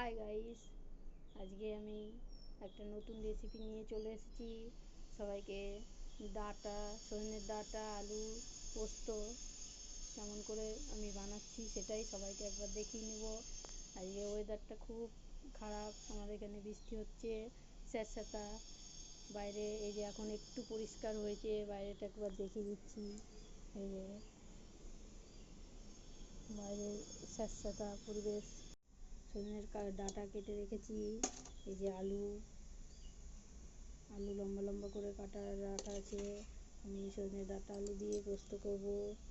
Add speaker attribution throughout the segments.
Speaker 1: Hi guys, আজকে আমি একটা নতুন রেসিপি নিয়ে চলে এসেছি সবাইকে। ডাঁটা, সজনের ডাঁটা, আলু পোস্ত কেমন করে আমি বানাচ্ছি সেটাই সবাইকে একবার দেখিয়ে নেব। আজকে ওয়েদারটা খুব খারাপ, আমাদের এখানে বৃষ্টি হচ্ছে স্যাঁতস্যাঁতা। বাইরে এই যে এখন একটু পরিষ্কার হয়েছে, বাইরেটা একবার দেখিয়ে দিচ্ছি। এই যে বাইরে স্যাঁতস্যাঁতা পরিবেশ। সজনের ডাঁটা কেটে রেখেছি। এই যে আলু লম্বা লম্বা করে কাটা রাখা আছে। আমি সজনের ডাঁটা আলু দিয়ে পোস্ত করব।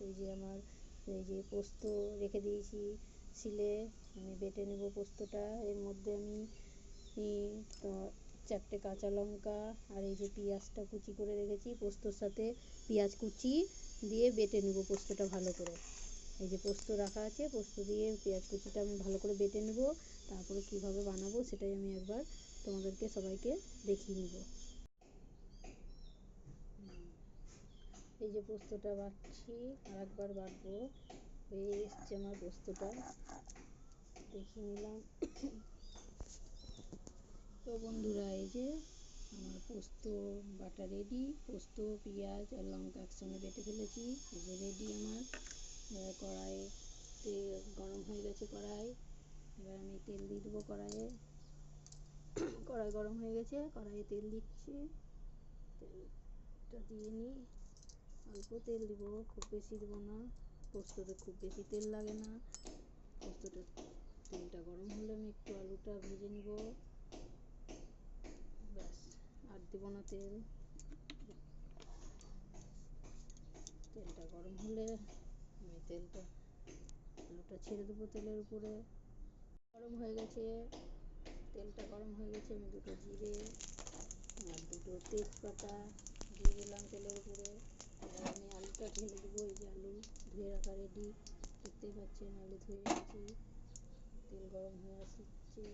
Speaker 1: এই যে আমার এই যে পোস্ত রেখে দিয়েছি শিলে, আমি বেটে নেব পোস্তটা। এর মধ্যে আমি তো 4টে কাঁচা লঙ্কা আর এই যে পেঁয়াজটা কুচি করে রেখেছি, পোস্তর সাথে পেঁয়াজ কুচি দিয়ে বেটে নেব পোস্তটা ভালো করে। এই যে পোস্ত রাখা আছে, পোস্ত দিয়ে পেঁয়াজ কুচিটা আমি ভালো করে বেটে নেব। তারপরে কিভাবে বানাবো সেটাই আমি একবার তোমাদেরকে সবাইকে দেখিয়ে নেব। এই যে পোস্তটা বাটছি, আর একবার বাটবো। হয়ে এসছে আমার পোস্তটা, দেখিয়ে নিলাম। তো বন্ধুরা, এই যে আমার পোস্ত বাটা রেডি। পোস্ত, পেঁয়াজ আর লঙ্কা একসঙ্গে বেটে ফেলেছি। এই যে রেডি আমার। কড়াই তেল গরম হয়ে গেছে। এবার আমি তেল দিয়ে দেবো কড়াইয়ে। কড়াই গরম হয়ে গেছে, কড়াইয়ে তেল দিচ্ছি। তেলটা দিয়ে নিই, অল্প তেল দিব, খুব বেশি দেবো না। পোস্ততে খুব বেশি তেল লাগে না। পোস্তটা তেলটা গরম হলে আমি একটু আলুটা ভেজে নিব, ব্যাস। আর দেবো না তেল। তেলটা গরম হলে আমি আলুটা ছেড়ে দেবো তেলের উপরে। গরম হয়ে গেছে, তেলটা গরম হয়ে গেছে। আমি দুটো জিরে আর দুটো তেজপাতা দিয়ে দিলাম তেলের উপরে। এবার আমি আলুটা ঢেলে দেবো। এই যে আলু ধুয়ে রাখা রেডি, দেখতেই পাচ্ছেন আলু ধুয়ে রেখেছি। তেল গরম হয়ে আসছে,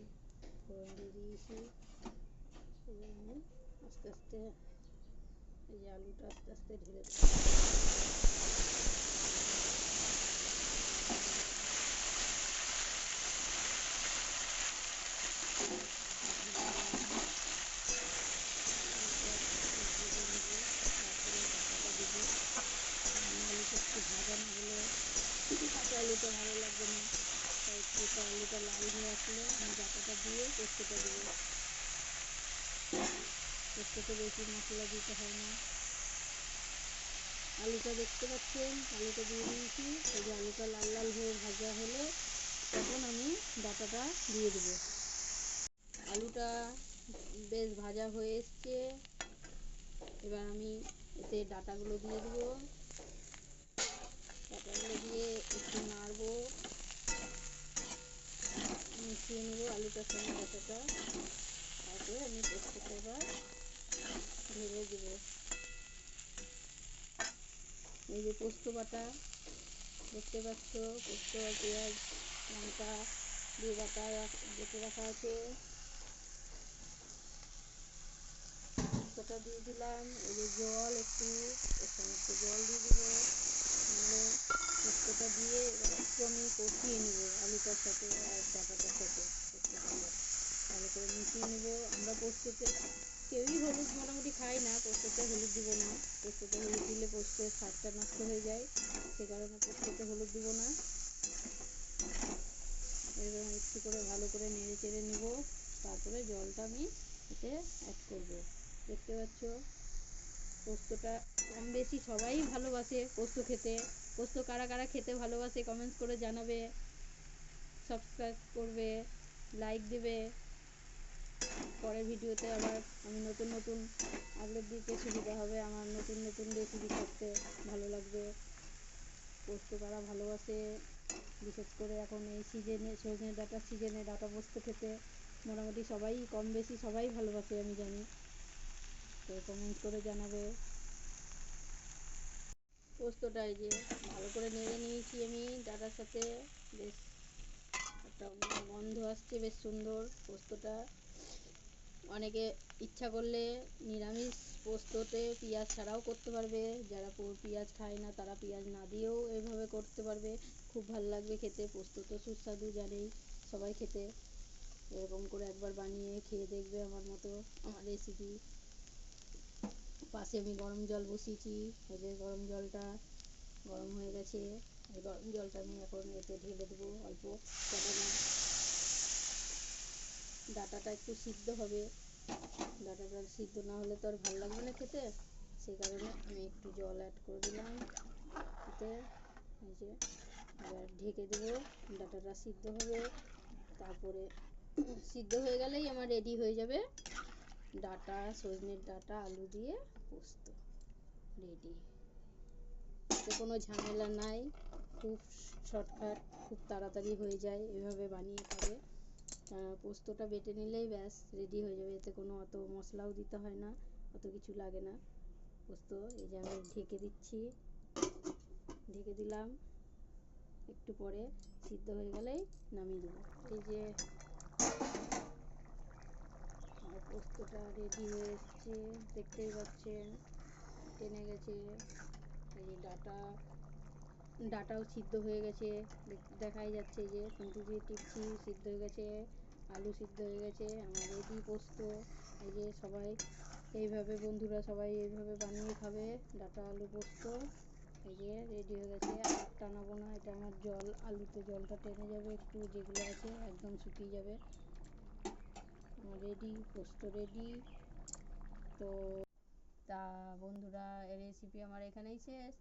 Speaker 1: ফোড়ন দিয়ে দিয়েছি। এবার আমি আস্তে আস্তে এই যে আলুটা আস্তে আস্তে ঢেলে দেবো। আলুটা একটু ভাজা না হলে কাঁচা আলুটা ভালো লাগবে না, তাই একটু আলুটা লাল হয়ে আসলে আমি ডাঁটাটা দিয়ে পোস্তটা দেবো। পোস্ততে বেশি মশলা দিতে হয় না। আলুটা দেখতে পাচ্ছেন, আলুটা দিয়ে দিয়েছি। এই যে আলুটা লাল লাল হয়ে ভাজা হলে তখন আমি ডাঁটাটা দিয়ে দেবো। আলুটা বেশ ভাজা হয়ে এসছে। এবার আমি এতে ডাঁটাগুলো দিয়ে দেবো। ডাঁটাগুলো দিয়ে একটু নাড়বো, মিশিয়ে নেবো আলুটার সঙ্গে ডাঁটাটা। তারপরে আমি পোস্তটা এবার ঢেলে দেবো। এই যে পোস্ত বাটা দেখতে পাচ্ছ, পোস্ত আর পেঁয়াজ লঙ্কা দিয়ে বাটা বেটে রাখা আছে। পোস্তটা দিয়ে দিলাম। এই যে জল একটু, এর সঙ্গে একটু জল দিয়ে দেবো। নাহলে পোস্তটা দিয়ে একটু আমি কষিয়ে নেব আলুটার সাথে আর ডাঁটাটার সাথে। পোস্তটাকে ভালো করে মিশিয়ে নেব। আমরা পোস্ততে কেউই হলুদ মোটামুটি খাই না, পোস্ততে হলুদ দিব না। পোস্ততে হলুদ দিলে পোস্তের স্বাদটা নষ্ট হয়ে যায়, সে কারণে পোস্ততে হলুদ দিব না। এবার একটু করে ভালো করে নেড়ে চেড়ে নেব। তারপরে জলটা আমি এতে অ্যাড করব। দেখতে পাচ্ছ পোস্তটা কম বেশি সবাই ভালোবাসে পোস্ত খেতে। পোস্ত কারা কারা খেতে ভালোবাসে কমেন্টস করে জানাবে, সাবস্ক্রাইব করবে, লাইক দেবে। পরের ভিডিওতে আবার আমি নতুন নতুন আপলোড দিতে সুবিধা হবে, আমার নতুন নতুন রেসিপি করতে ভালো লাগবে। পোস্ত কারা ভালোবাসে, বিশেষ করে এখন এই সিজনে সজনে ডাঁটার সিজনে ডাঁটা পোস্ত খেতে মোটামুটি সবাই কম বেশি সবাই ভালোবাসে আমি জানি। তো কমেন্ট করে জানাবে। পোস্তটা এই যে ভালো করে নেড়ে নিয়েছি আমি ডাঁটার সাথে। বেশ একটা গন্ধ আসছে, বেশ সুন্দর পোস্তটা। অনেকে ইচ্ছা করলে নিরামিষ পোস্ততে পেঁয়াজ ছাড়াও করতে পারবে। যারা পেঁয়াজ খায় না তারা পেঁয়াজ না দিয়েও এইভাবে করতে পারবে, খুব ভালো লাগবে খেতে। পোস্ত তো সুস্বাদু জানেই সবাই খেতে। এরকম করে একবার বানিয়ে খেয়ে দেখবে আমার মতো, আমার রেসিপি। পাশে আমি গরম জল বসিয়েছি, এই যে গরম জলটা গরম হয়ে গেছে। এই গরম জলটা আমি এখন এতে ঢেলে দেবো অল্প, কারণ ডাঁটাটা একটু সিদ্ধ হবে, ডাঁটাটা সিদ্ধ না হলে তো আর ভালো লাগবে না খেতে, সেই কারণে আমি একটু জল অ্যাড করে দিলাম এতে। এই যে এবার ঢেকে দেবো, ডাঁটাটা সিদ্ধ হবে, তারপরে সিদ্ধ হয়ে গেলেই আমার রেডি হয়ে যাবে ডাঁটা, সজনের ডাঁটা আলু দিয়ে পোস্ত রেডি। এতে কোনো ঝামেলা নাই, খুব শর্টকাট, খুব তাড়াতাড়ি হয়ে যায়, এভাবে বানিয়ে খাবে। পোস্তটা বেটে নিলেই ব্যাস রেডি হয়ে যাবে, এতে কোনো অত মশলাও দিতে হয় না, অত কিছু লাগে না পোস্ত। এই যে আমি ঢেকে দিচ্ছি, ঢেকে দিলাম, একটু পরে সিদ্ধ হয়ে গেলেই নামিয়ে দেবো। এই যে আমার পোস্তটা রেডি হয়ে এসছে, দেখতেই পাচ্ছেন টেনে গেছে। এই যে ডাঁটাও সিদ্ধ হয়ে গেছে, দেখাই যাচ্ছে, যে খুন্তি দিয়ে টিপছি, সিদ্ধ হয়ে গেছে, আলু সিদ্ধ হয়ে গেছে, আমার রেডি পোস্ত। এই যে সবাই এইভাবে, বন্ধুরা সবাই এইভাবে বানিয়ে খাবে ডাঁটা আলু পোস্ত। এই যে রেডি হয়ে গেছে, আর টানাবো না, এটা আমার জল, আলুতে জলটা টেনে যাবে একটু, যেগুলো আছে একদম শুকিয়ে যাবে। আমার রেডি পোস্ত রেডি। তো তা বন্ধুরা, এই রেসিপি আমার এখানেই শেষ।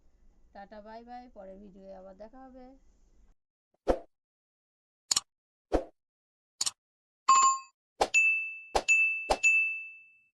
Speaker 1: টাটা বাই বাই, পরের ভিডিওয়ে আবার দেখা হবে।